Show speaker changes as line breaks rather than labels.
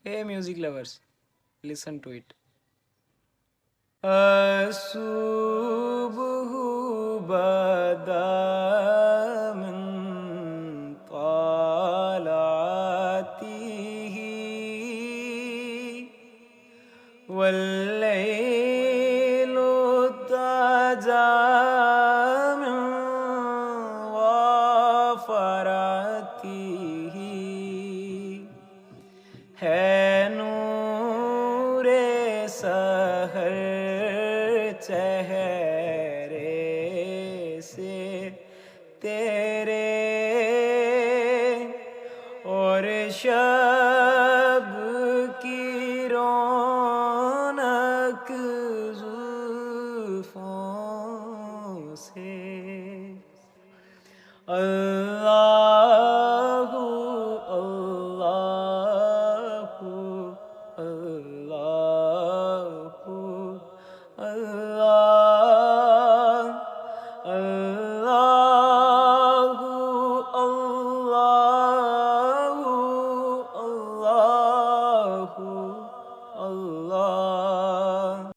Hey music lovers, listen to it. الصبح بدا من طلعته والليل ضجع من غفرته ہے نور سحر